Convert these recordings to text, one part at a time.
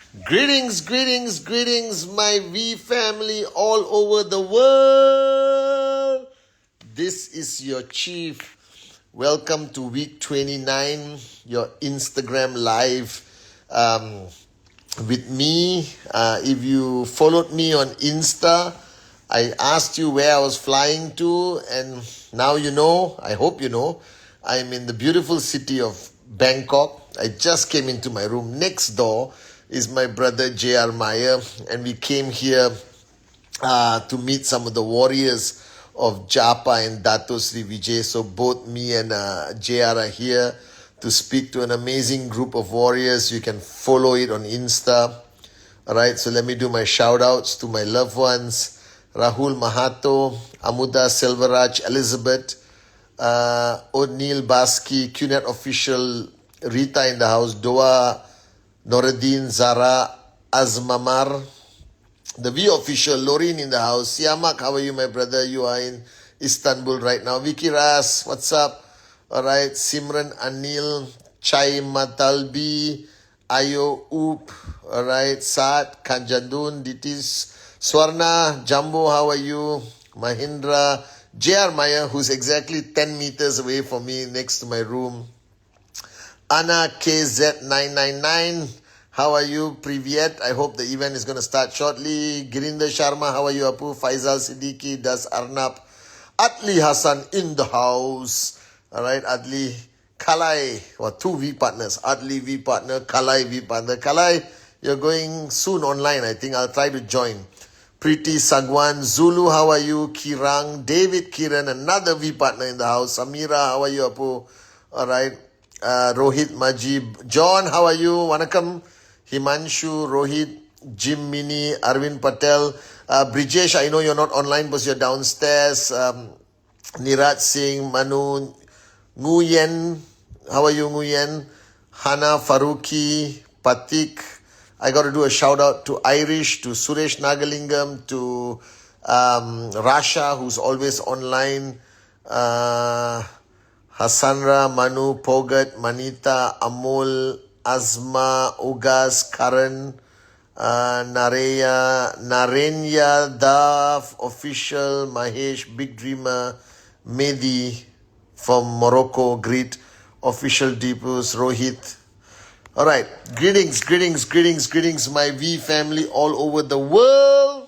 Greetings, greetings, greetings, my V family all over the world. This is your chief. Welcome to week 29, your Instagram live with me. If you followed me on Insta, I asked you where I was flying to, and now you know, I hope you know, I'm in the beautiful city of Bangkok. I just came into my room. Next door is my brother J.R. Meyer, and we came here to meet some of the warriors of Japa and Dato Sri Vijay. So both me and JR are here to speak to an amazing group of warriors. You can follow it on Insta. All right, so let me do my shout outs to my loved ones. Rahul Mahato, Amuda Selvaraj, Elizabeth, O'Neill Baski, QNet official, Rita in the house, Doa, Noradin, Zara, Azmamar, the V official, Lorin in the house. Siamak, how are you, my brother? You are in Istanbul right now. Vicky Ras, what's up? All right. Simran Anil, Chai Matalbi, Ayo Oop, all right. Saad, Kanjandun, Ditis, Swarna, Jumbo, how are you? Mahindra, JR Maya, who's exactly 10 meters away from me next to my room. Anna KZ999, how are you? Privyet. I hope the event is going to start shortly. Girinder Sharma, how are you, Apu? Faisal Siddiqui, Das Arnab. Atli Hassan in the house. All right, Atli. Kalai, or two V partners. Atli V partner, Kalai V partner. Kalai, you're going soon online, I think. I'll try to join. Preeti Sagwan, Zulu, how are you? Kirang, David Kiran, another V partner in the house. Samira, how are you, Apu? All right. Rohit Majib. John, how are you? Wanakam. Himanshu, Rohit, Jim Mini, Arvind Patel. Brijesh, I know you're not online because you're downstairs. Niraj Singh, Manu, Nguyen. How are you, Nguyen? Hana Faruqi, Patik. I got to do a shout out to Irish, to Suresh Nagalingam, to Rasha, who's always online. Hasanra, Manu, Pogat, Manita, Amol, Azma, Ugas, Karan, Narenya, Daf, Official, Mahesh, Big Dreamer, Mehdi from Morocco, Greet, Official Deepus, Rohit. All right, greetings, greetings, greetings, greetings, my V family all over the world.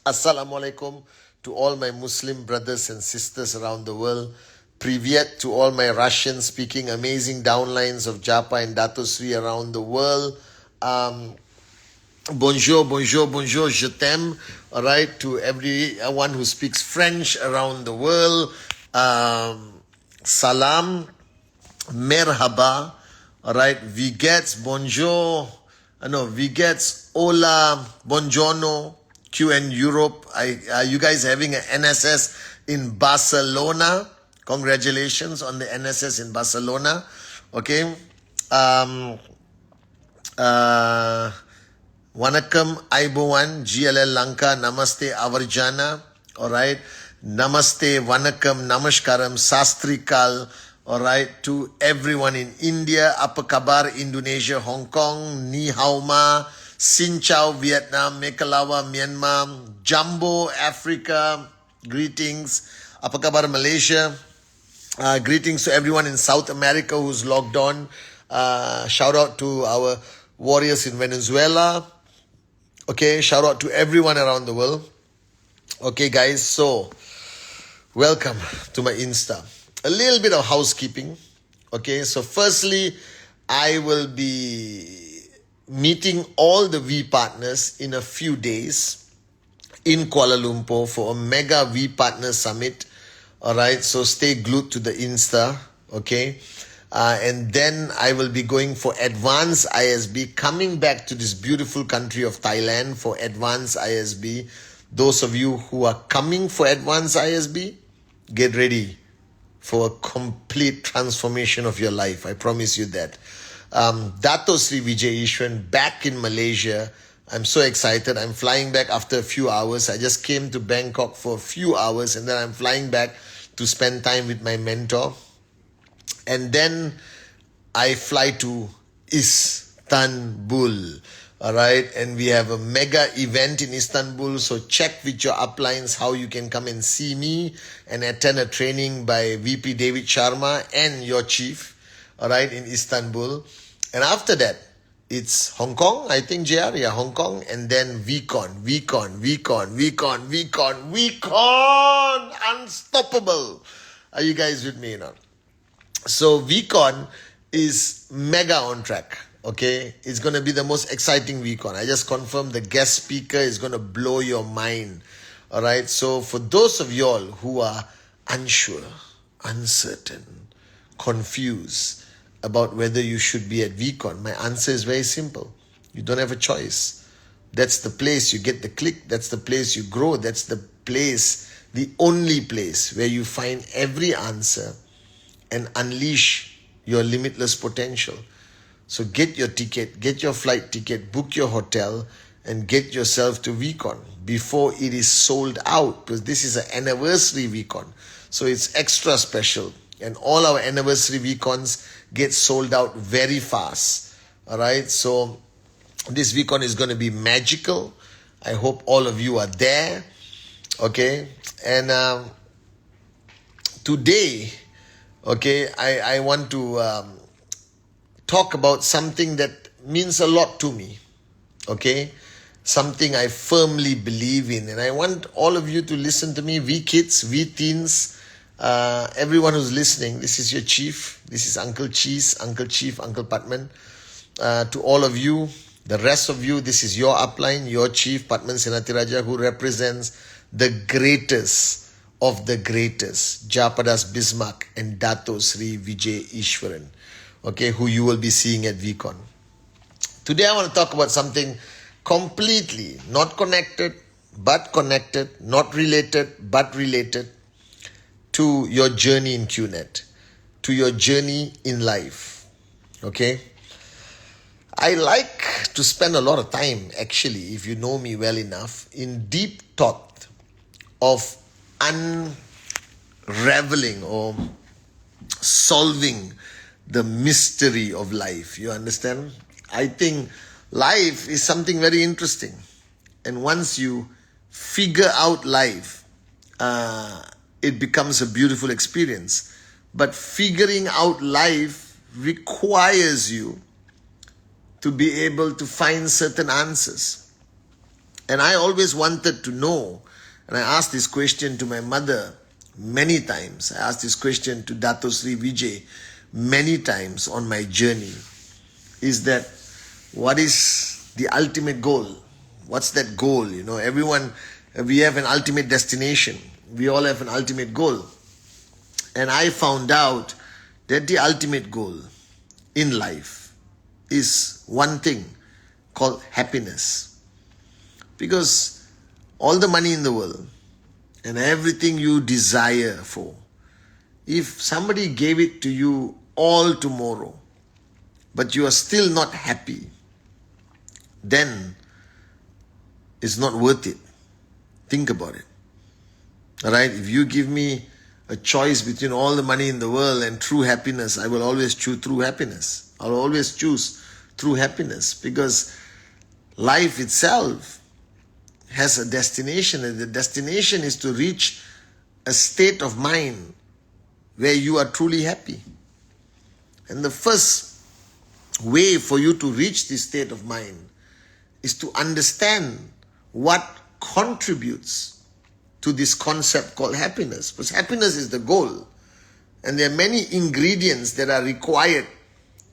Assalamu alaikum to all my Muslim brothers and sisters around the world. Privyet to all my Russian-speaking amazing downlines of Japa and Dato Sri around the world. Bonjour, bonjour, bonjour, je t'aime. All right, to everyone who speaks French around the world. Salam, merhaba. All right, vigets, bonjour. Vigets, hola, buongiorno. QN Europe. You guys having an NSS in Barcelona? Congratulations on the NSS in Barcelona. Okay. Wanakam Aibowan, GLL Lanka, Namaste Avarjana. All right. Namaste, Wanakam, Namaskaram, Sastrikal. All right. To everyone in India, Apa Kabar, Indonesia, Hong Kong, Ni Hao Ma, Sin Chao, Vietnam, Mekalawa, Myanmar, Jumbo, Africa. Greetings. Apa Kabar, Malaysia. Greetings to everyone in South America who's logged on. Shout out to our warriors in Venezuela. Okay, shout out to everyone around the world. Okay, guys, so welcome to my Insta. A little bit of housekeeping. Okay, so firstly, I will be meeting all the V partners in a few days in Kuala Lumpur for a mega V partner summit. All right, so stay glued to the Insta, okay? And then I will be going for Advanced ISB, coming back to this beautiful country of Thailand for Advanced ISB. Those of you who are coming for Advanced ISB, get ready for a complete transformation of your life. I promise you that. Dato Sri Vijay Ishwan back in Malaysia. I'm so excited. I'm flying back after a few hours. I just came to Bangkok for a few hours and then I'm flying back to spend time with my mentor. And then I fly to Istanbul. All right, and we have a mega event in Istanbul. So check with your uplines how you can come and see me and attend a training by VP David Sharma and your chief. All right, in Istanbul. And after that, it's Hong Kong, I think, JR. Yeah, Hong Kong. And then VCon. Unstoppable. Are you guys with me now? So VCon is mega on track. Okay, it's going to be the most exciting VCon. I just confirmed the guest speaker is going to blow your mind. All right, so for those of y'all who are unsure, uncertain, confused about whether you should be at VCon, my answer is very simple. You don't have a choice. That's the place you get the click. That's the place you grow. That's the place, the only place where you find every answer and unleash your limitless potential. So get your ticket, get your flight ticket, book your hotel, and get yourself to VCon before it is sold out, because this is an anniversary VCon. So it's extra special. And all our anniversary VCons get sold out very fast. All right. So this VCon is going to be magical. I hope all of you are there. Okay. And today, okay, I want to talk about something that means a lot to me, okay? Something I firmly believe in. And I want all of you to listen to me, we kids, we teens, everyone who's listening. This is your chief. This is Uncle Cheese, Uncle Chief, Uncle Patman. To all of you, the rest of you, this is your upline, your chief, Patman Senatiraja, who represents the greatest of the greatest, Japadas Bismarck and Dato Sri Vijay Ishwaran. Okay, who you will be seeing at VCon. Today I want to talk about something completely not connected, but connected, not related, but related to your journey in QNet, to your journey in life. Okay? I like to spend a lot of time, actually, if you know me well enough, in deep thought of unraveling or solving the mystery of life. You understand? I think life is something very interesting. And once you figure out life, it becomes a beautiful experience. But figuring out life requires you to be able to find certain answers. And I always wanted to know, and I asked this question to my mother many times. I asked this question to Dato Sri Vijay many times on my journey, is that what is the ultimate goal? What's that goal? You know, everyone, we have an ultimate destination. We all have an ultimate goal. And I found out that the ultimate goal in life is one thing called happiness. Because all the money in the world and everything you desire for, if somebody gave it to you all tomorrow, but you are still not happy, then it's not worth it. Think about it. All right? If you give me a choice between all the money in the world and true happiness, I will always choose true happiness. I'll always choose true happiness, because life itself has a destination, and the destination is to reach a state of mind where you are truly happy. And the first way for you to reach this state of mind is to understand what contributes to this concept called happiness. Because happiness is the goal. And there are many ingredients that are required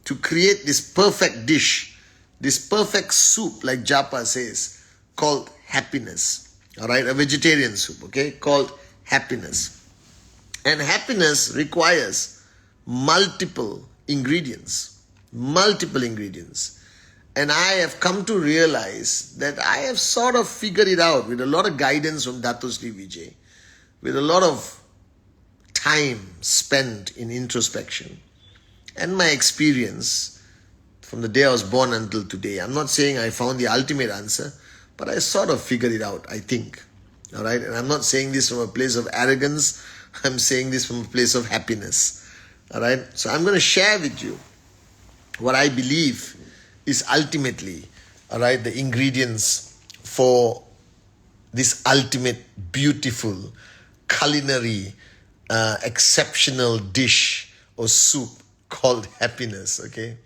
to create this perfect dish, this perfect soup, like Japa says, called happiness. All right, a vegetarian soup, okay, called happiness. And happiness requires multiple ingredients. And I have come to realize that I have sort of figured it out with a lot of guidance from Dato Sri Vijay, with a lot of time spent in introspection and my experience from the day I was born until today. I'm not saying I found the ultimate answer, but I sort of figured it out, I think. All right, and I'm not saying this from a place of arrogance. I'm saying this from a place of happiness. All right, so I'm going to share with you what I believe is ultimately all right, the ingredients for this ultimate, beautiful, culinary, exceptional dish or soup called happiness, okay?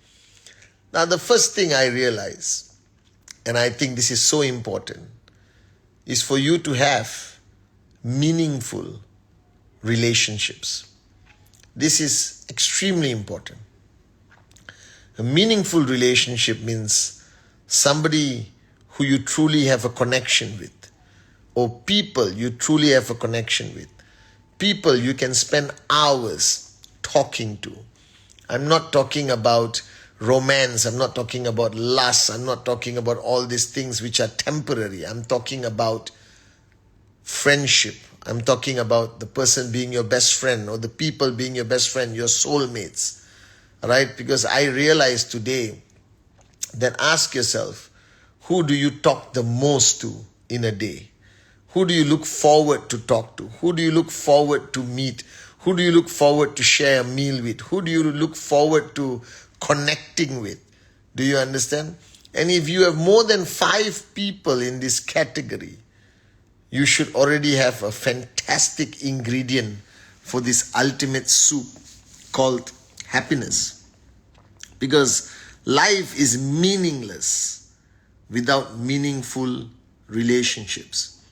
Now, the first thing I realize, and I think this is so important, is for you to have meaningful relationships. This is extremely important. A meaningful relationship means somebody who you truly have a connection with, or people you truly have a connection with, people you can spend hours talking to. I'm not talking about romance, I'm not talking about lust, I'm not talking about all these things which are temporary. I'm talking about friendship. I'm talking about the person being your best friend, or the people being your best friend, your soulmates. Right? Because I realize today that ask yourself, who do you talk the most to in a day? Who do you look forward to talk to? Who do you look forward to meet? Who do you look forward to share a meal with? Who do you look forward to connecting with? Do you understand? And if you have more than 5 people in this category, you should already have a fantastic ingredient for this ultimate soup called happiness. Because life is meaningless without meaningful relationships.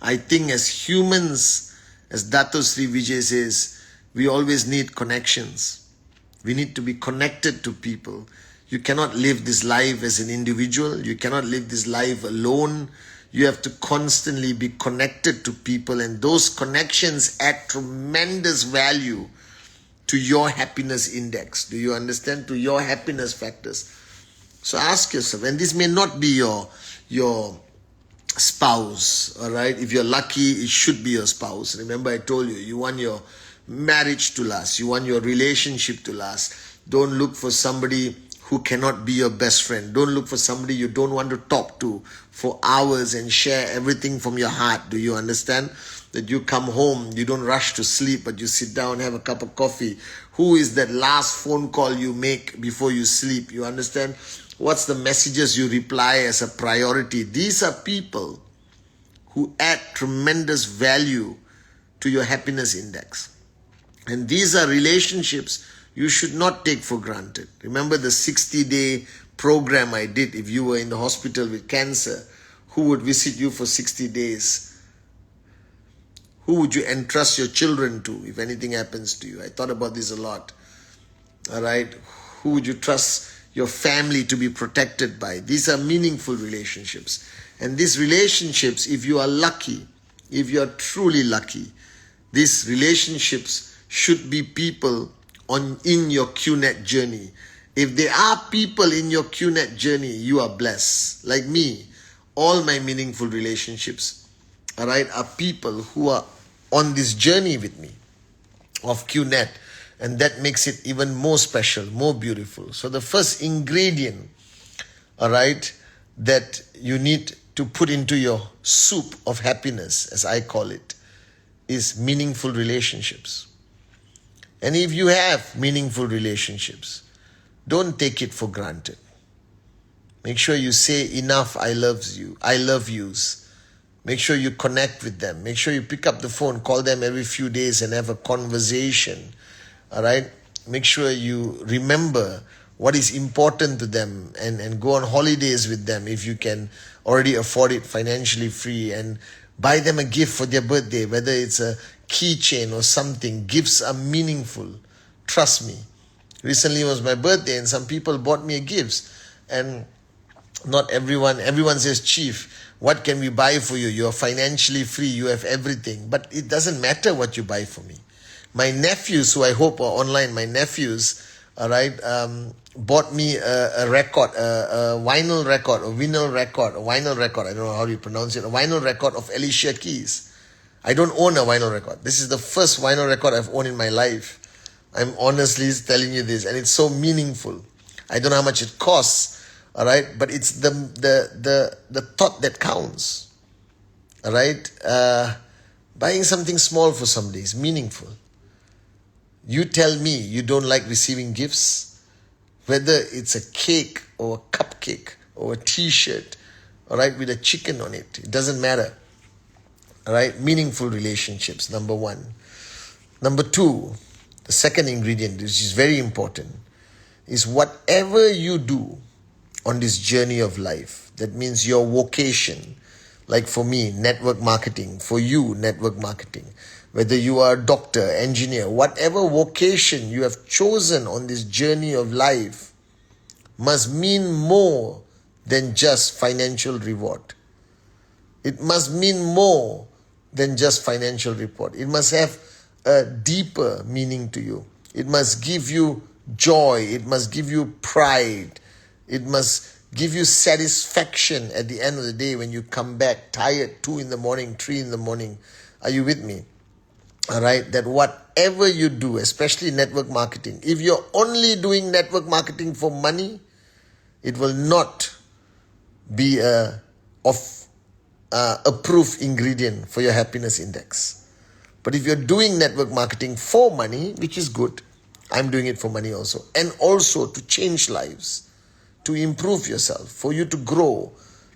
I think as humans, as Dato Sri Vijay says, we always need connections. We need to be connected to people. You cannot live this life as an individual. You cannot live this life alone. You have to constantly be connected to people, and those connections add tremendous value to your happiness index. Do you understand? To your happiness factors. So ask yourself, and this may not be your spouse, all right? If you're lucky, it should be your spouse. Remember, I told you, you want your marriage to last. You want your relationship to last. Don't look for somebody who cannot be your best friend. Don't look for somebody you don't want to talk to for hours and share everything from your heart. Do you understand? That you come home, you don't rush to sleep, but you sit down, have a cup of coffee. Who is that last phone call you make before you sleep? You understand? What's the messages you reply as a priority? These are people who add tremendous value to your happiness index. And these are relationships you should not take for granted. Remember the 60-day program I did. If you were in the hospital with cancer, who would visit you for 60 days? Who would you entrust your children to if anything happens to you? I thought about this a lot. All right. Who would you trust your family to be protected by? These are meaningful relationships. And these relationships, if you are lucky, if you are truly lucky, these relationships should be people in your QNet journey. If there are people in your QNet journey, you are blessed. Like me, all my meaningful relationships, all right, are people who are on this journey with me of QNet. And that makes it even more special, more beautiful. So the first ingredient, all right, that you need to put into your soup of happiness, as I call it, is meaningful relationships. And if you have meaningful relationships, don't take it for granted. Make sure you say enough I love yous. Make sure you connect with them. Make sure you pick up the phone, call them every few days and have a conversation. All right? Make sure you remember what is important to them and go on holidays with them if you can already afford it, financially free, and buy them a gift for their birthday, whether it's a keychain or something. Gifts are meaningful. Trust me. Recently was my birthday and some people bought me gifts, and not everyone says, Chief, what can we buy for you? You're financially free, you have everything. But it doesn't matter what you buy for me. My nephews, who I hope are online, my nephews, all right, bought me a record, a vinyl record, I don't know how you pronounce it, a vinyl record of Alicia Keys. I don't own a vinyl record. This is the first vinyl record I've owned in my life. I'm honestly telling you this, and it's so meaningful. I don't know how much it costs, all right, but it's the thought that counts, all right. Buying something small for somebody is meaningful. You tell me you don't like receiving gifts, whether it's a cake or a cupcake or a t-shirt, all right, with a chicken on it. It doesn't matter. All right, meaningful relationships, number one. Number two, the second ingredient, which is very important, is whatever you do on this journey of life, that means your vocation, like for me, network marketing, for you, network marketing, whether you are a doctor, engineer, whatever vocation you have chosen on this journey of life must mean more than just financial reward. It must mean more than just financial reward. It must have a deeper meaning to you. It must give you joy. It must give you pride. It must give you satisfaction at the end of the day when you come back tired, 2 in the morning, 3 in the morning. Are you with me? All right, that whatever you do, especially network marketing, if you're only doing network marketing for money, it will not be a proof ingredient for your happiness index. But if you're doing network marketing for money, which is good, I'm doing it for money also, and also to change lives, to improve yourself, for you to grow,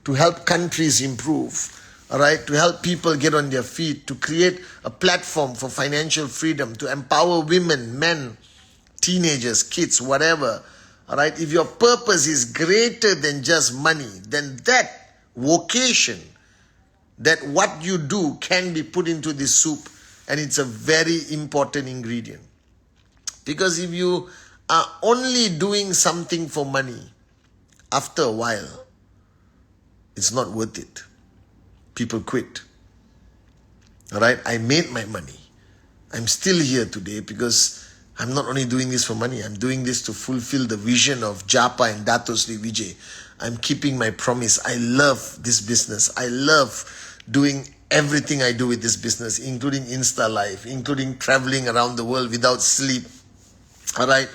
to help countries improve, all right, to help people get on their feet, to create a platform for financial freedom, to empower women, men, teenagers, kids, whatever, all right. If your purpose is greater than just money, then that vocation, that what you do can be put into this soup, and it's a very important ingredient. Because if you are only doing something for money, after a while, it's not worth it. People quit. All right, I made my money. I'm still here today because I'm not only doing this for money, I'm doing this to fulfill the vision of Japa and Dato Sri Vijay. I'm keeping my promise. I love this business. I love doing everything I do with this business, including Insta Live, including traveling around the world without sleep. All right,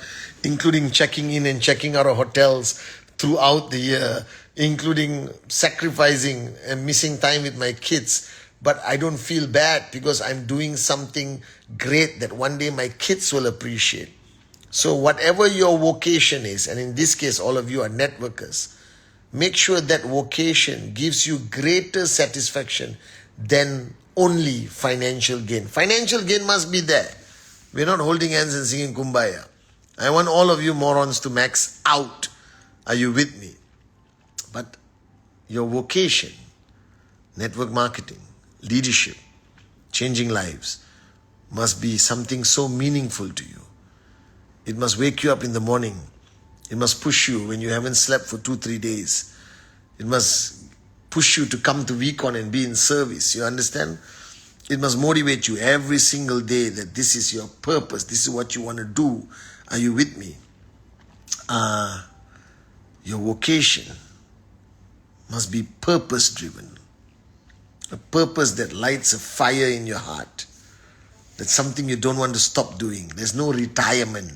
including checking in and checking out of hotels throughout the year, including sacrificing and missing time with my kids. But I don't feel bad because I'm doing something great that one day my kids will appreciate. So whatever your vocation is, and in this case, all of you are networkers, make sure that vocation gives you greater satisfaction than only financial gain. Financial gain must be there. We're not holding hands and singing Kumbaya. I want all of you morons to max out. Are you with me? But your vocation, network marketing, leadership, changing lives, must be something so meaningful to you. It must wake you up in the morning. It must push you when you haven't slept for 2-3 days. It must push you to come to VCon and be in service. You understand? It must motivate you every single day that this is your purpose. This is what you want to do. Are you with me? Your vocation must be purpose-driven. A purpose that lights a fire in your heart. That's something you don't want to stop doing. There's no retirement.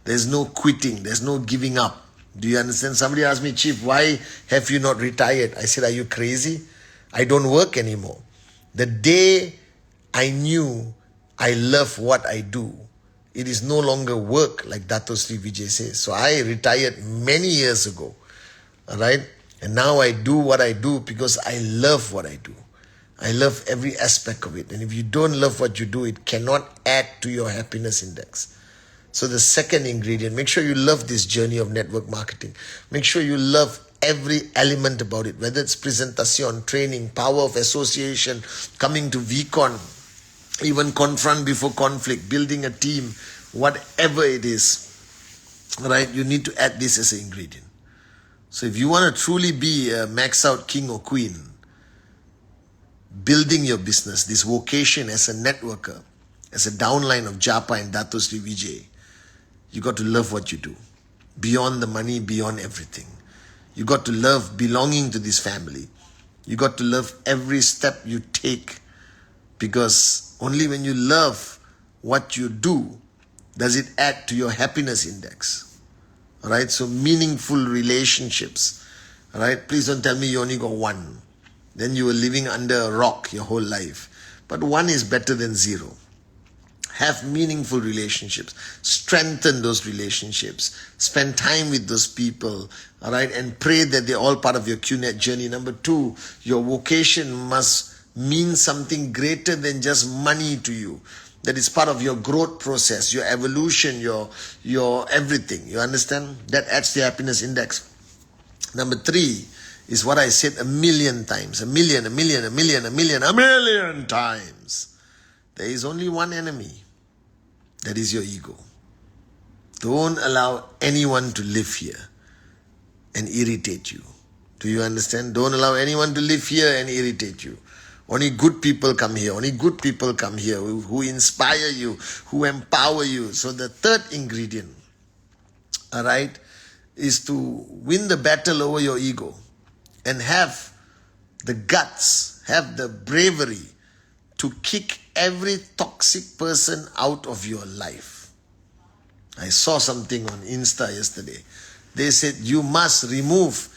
There's no quitting. There's no giving up. Do you understand? Somebody asked me, Chief, why have you not retired? I said, are you crazy? I don't work anymore. The day I knew I love what I do, it is no longer work, like Dato Sri Vijay says. So I retired many years ago. All right? And now I do what I do because I love what I do. I love every aspect of it. And if you don't love what you do, it cannot add to your happiness index. So the second ingredient, make sure you love this journey of network marketing. Make sure you love every element about it, whether it's presentation, training, power of association, coming to VCon, even confront before conflict, building a team, whatever it is, right? You need to add this as an ingredient. So if you want to truly be a max out king or queen, building your business, this vocation as a networker, as a downline of Japa and Dato Sri Vijay, you got to love what you do. Beyond the money, beyond everything. You got to love belonging to this family. You got to love every step you take. Because only when you love what you do, does it add to your happiness index. Alright, so meaningful relationships. Alright, please don't tell me you only got one. Then you were living under a rock your whole life. But one is better than zero. Have meaningful relationships. Strengthen those relationships. Spend time with those people. All right. And pray that they're all part of your QNet journey. Number 2, your vocation must mean something greater than just money to you. That is part of your growth process, your evolution, your everything. You understand? That adds to the happiness index. Number 3 is what I said 1,000,000 times. A million times. There is only one enemy. That is your ego. Don't allow anyone to live here and irritate you. Do you understand? Don't allow anyone to live here and irritate you. Only good people come here. Only good people come here who inspire you, who empower you. So the third ingredient, all right, is to win the battle over your ego and have the guts, have the bravery to kick every toxic person out of your life. I saw something on Insta yesterday. They said you must remove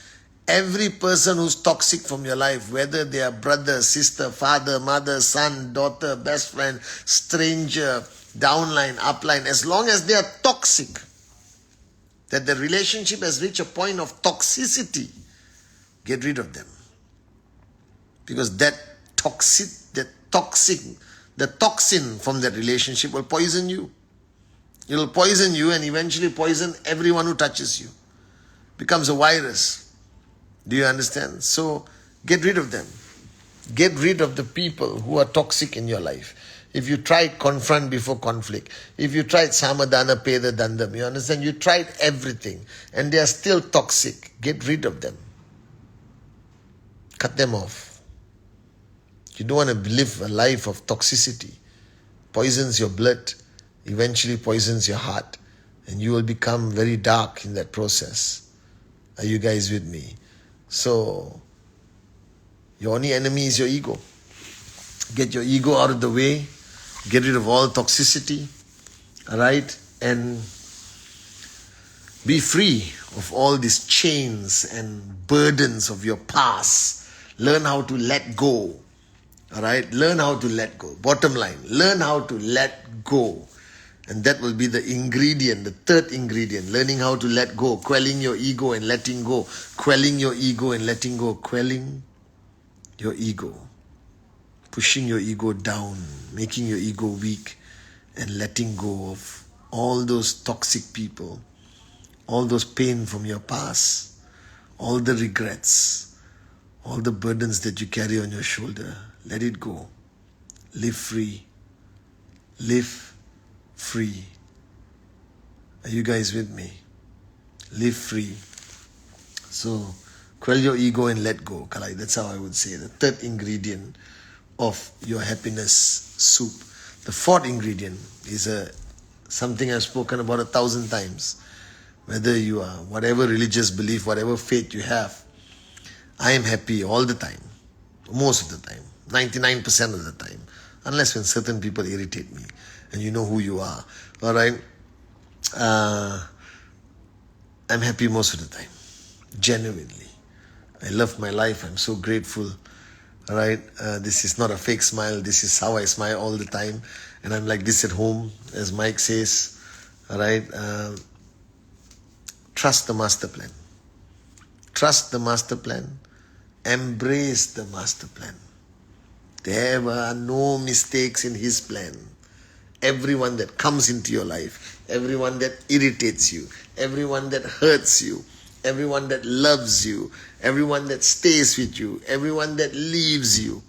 every person who's toxic from your life, whether they are brother, sister, father, mother, son, daughter, best friend, stranger, downline, upline, as long as they are toxic, that the relationship has reached a point of toxicity, get rid of them. Because the toxin from that relationship will poison you. It will poison you and eventually poison everyone who touches you. Becomes a virus. Do you understand? So get rid of them. Get rid of the people who are toxic in your life. If you tried confront before conflict, if you tried samadana peda dandam, you understand? You tried everything and they are still toxic. Get rid of them. Cut them off. You don't want to live a life of toxicity. Poisons your blood, eventually poisons your heart, and you will become very dark in that process. Are you guys with me? So, your only enemy is your ego. Get your ego out of the way. Get rid of all toxicity. Alright? And be free of all these chains and burdens of your past. Learn how to let go. Alright? Learn how to let go. Bottom line, learn how to let go. And that will be the ingredient, the third ingredient. Learning how to let go. Quelling your ego and letting go. Quelling your ego and letting go. Quelling your ego. Pushing your ego down. Making your ego weak. And letting go of all those toxic people. All those pain from your past. All the regrets. All the burdens that you carry on your shoulder. Let it go. Live free. Live free. Are you guys with me? Live free. So, quell your ego and let go. Kalai, that's how I would say. The third ingredient of your happiness soup. The fourth ingredient is something I've spoken about 1,000 times. Whether you are, whatever religious belief, whatever faith you have, I am happy all the time. Most of the time. 99% of the time. Unless when certain people irritate me. And you know who you are. Alright? I'm happy most of the time. Genuinely. I love my life. I'm so grateful. Alright? This is not a fake smile. This is how I smile all the time. And I'm like this at home, as Mike says. Alright? Trust the master plan. Trust the master plan. Embrace the master plan. There are no mistakes in his plan. Everyone that comes into your life, everyone that irritates you, everyone that hurts you, everyone that loves you, everyone that stays with you, everyone that leaves you.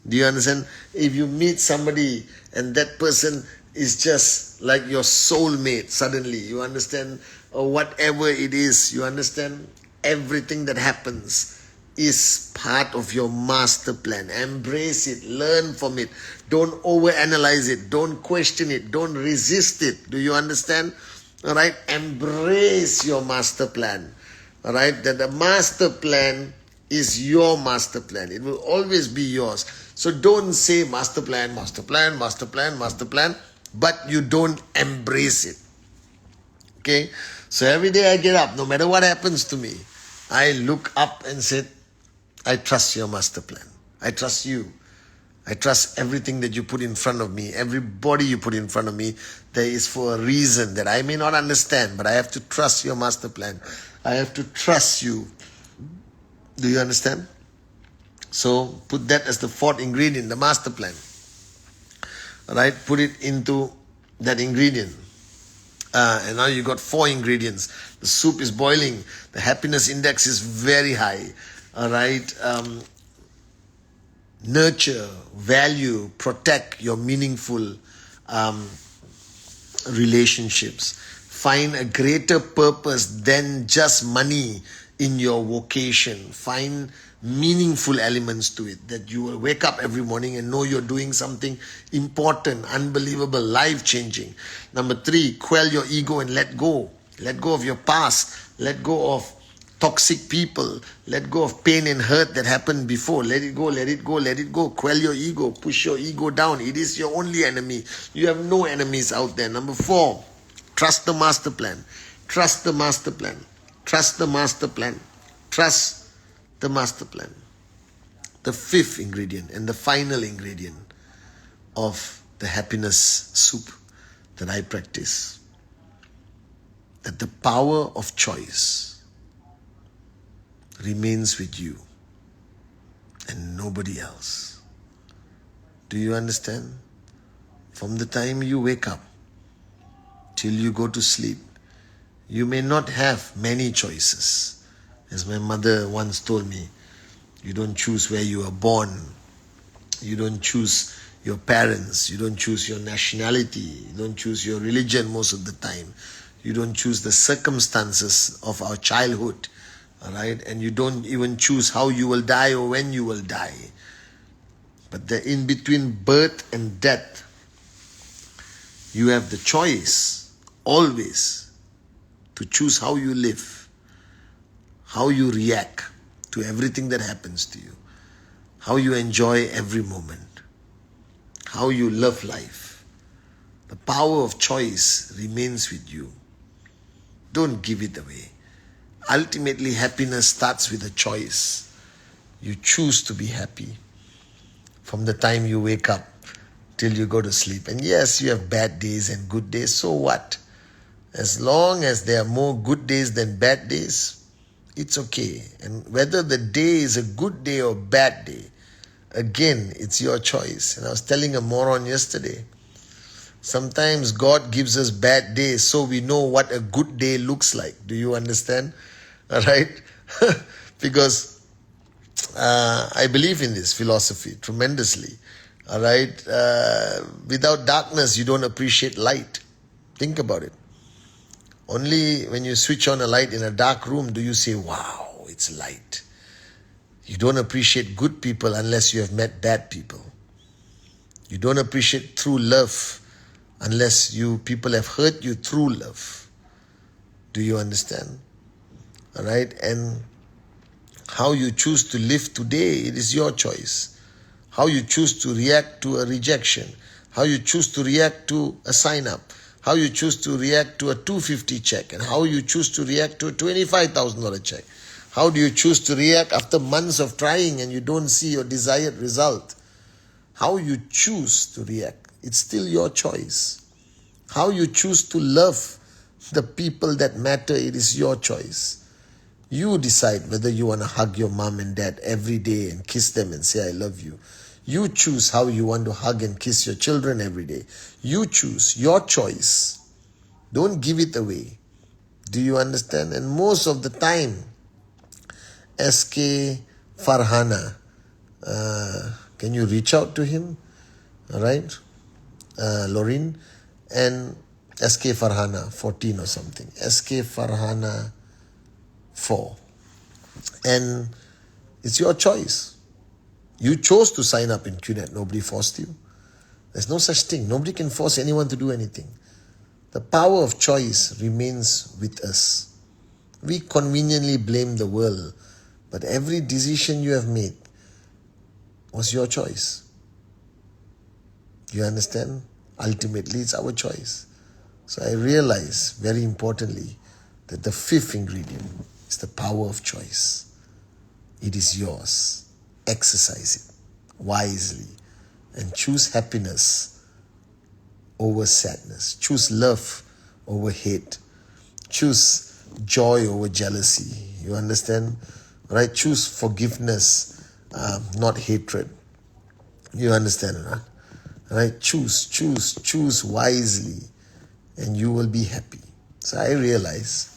Do you understand? If you meet somebody and that person is just like your soulmate suddenly, you understand? Or whatever it is, you understand? Everything that happens is part of your master plan. Embrace it. Learn from it. Don't overanalyze it. Don't question it. Don't resist it. Do you understand? Alright? Embrace your master plan. Alright? That the master plan is your master plan. It will always be yours. So don't say master plan, master plan, master plan, master plan, but you don't embrace it. Okay? So every day I get up, no matter what happens to me, I look up and say, I trust your master plan. I trust you. I trust everything that you put in front of me, everybody you put in front of me. There is for a reason that I may not understand, but I have to trust your master plan. I have to trust you. Do you understand? So put that as the fourth ingredient, the master plan. All right, put it into that ingredient. And now you got 4 ingredients. The soup is boiling. The happiness index is very high. All right. Nurture, value, protect your meaningful relationships. Find a greater purpose than just money in your vocation. Find meaningful elements to it, that you will wake up every morning and know you're doing something important, unbelievable, life-changing. Number 3, quell your ego and let go. Let go of your past. Let go of toxic people. Let go of pain and hurt that happened before. Let it go, let it go, let it go. Quell your ego. Push your ego down. It is your only enemy. You have no enemies out there. Number 4, trust the master plan. Trust the master plan. Trust the master plan. Trust the master plan. The 5th ingredient and the final ingredient of the happiness soup that I practice, that the power of choice remains with you and nobody else. Do you understand? From the time you wake up till you go to sleep, you may not have many choices. As my mother once told me, you don't choose where you were born. You don't choose your parents. You don't choose your nationality. You don't choose your religion most of the time. You don't choose the circumstances of our childhood. All right? And you don't even choose how you will die or when you will die. But in between birth and death, you have the choice always to choose how you live, how you react to everything that happens to you, how you enjoy every moment, how you love life. The power of choice remains with you. Don't give it away. Ultimately, happiness starts with a choice. You choose to be happy from the time you wake up till you go to sleep. And yes, you have bad days and good days. So what? As long as there are more good days than bad days, it's okay. And whether the day is a good day or bad day, again, it's your choice. And I was telling a moron yesterday, sometimes God gives us bad days so we know what a good day looks like. Do you understand? All right? Because I believe in this philosophy tremendously. All right? Without darkness, you don't appreciate light. Think about it. Only when you switch on a light in a dark room do you say, wow, it's light. You don't appreciate good people unless you have met bad people. You don't appreciate true love unless people have hurt you through love. Do you understand? All right? And how you choose to live today, it is your choice. How you choose to react to a rejection. How you choose to react to a sign-up. How you choose to react to a $250 check. And how you choose to react to a $25,000 check. How do you choose to react after months of trying and you don't see your desired result? How you choose to react, it's still your choice. How you choose to love the people that matter, it is your choice. You decide whether you want to hug your mom and dad every day and kiss them and say, I love you. You choose how you want to hug and kiss your children every day. You choose, your choice. Don't give it away. Do you understand? And most of the time, SK Farhana, can you reach out to him? All right? Lorin and SK Farhana 14 or something. SK Farhana 4. And it's your choice. You chose to sign up in QNet. Nobody forced you. There's no such thing. Nobody can force anyone to do anything. The power of choice remains with us. We conveniently blame the world, but every decision you have made was your choice. You understand? Ultimately, it's our choice. So I realize, very importantly, that the 5th ingredient is the power of choice. It is yours. Exercise it wisely. and choose happiness over sadness. Choose love over hate. Choose joy over jealousy. You understand? Right? Choose forgiveness, not hatred. You understand, right? Right? Choose wisely, and you will be happy. So I realize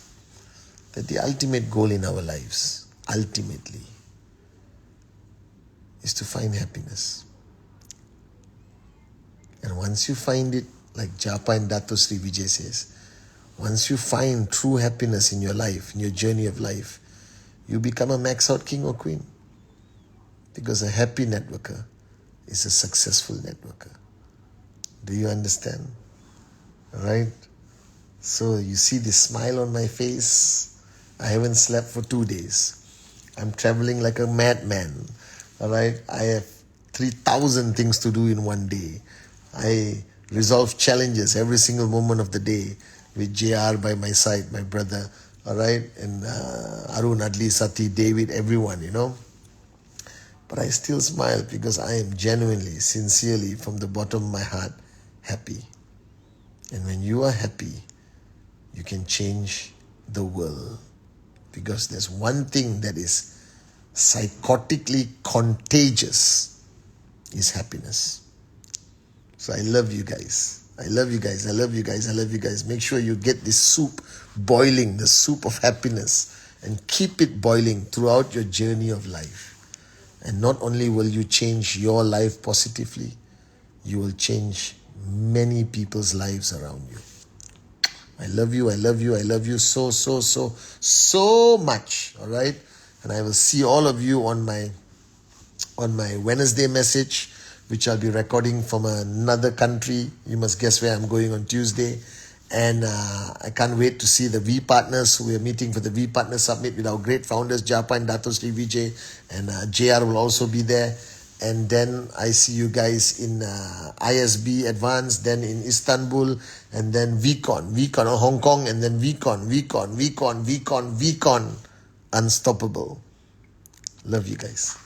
that the ultimate goal in our lives, ultimately, is to find happiness. And once you find it, like Japa and Dato Sri Vijay says, once you find true happiness in your life, in your journey of life, you become a max out king or queen. Because a happy networker is a successful networker. Do you understand? Right? So you see this smile on my face. I haven't slept for 2 days. I'm traveling like a madman. All right? I have 3,000 things to do in one day. I resolve challenges every single moment of the day with JR by my side, my brother. All right? And Arun, Adli, Sati, David, everyone, you know. But I still smile because I am genuinely, sincerely, from the bottom of my heart, happy. And when you are happy, you can change the world. Because there's one thing that is psychotically contagious, is happiness. So I love you guys. I love you guys. I love you guys. I love you guys. Make sure you get this soup boiling, the soup of happiness, and keep it boiling throughout your journey of life. And not only will you change your life positively, you will change many people's lives around you. I love you, I love you, I love you so much. All right? And I will see all of you on my Wednesday message, which I'll be recording from another country. You must guess where I'm going on Tuesday. And I can't wait to see the V Partners. We are meeting for the V Partners Summit with our great founders, Japa and Dato Sri Vijay. And JR will also be there. And then I see you guys in ISB Advanced, then in Istanbul, and then VCon, Hong Kong, and then VCon, Unstoppable. Love you guys.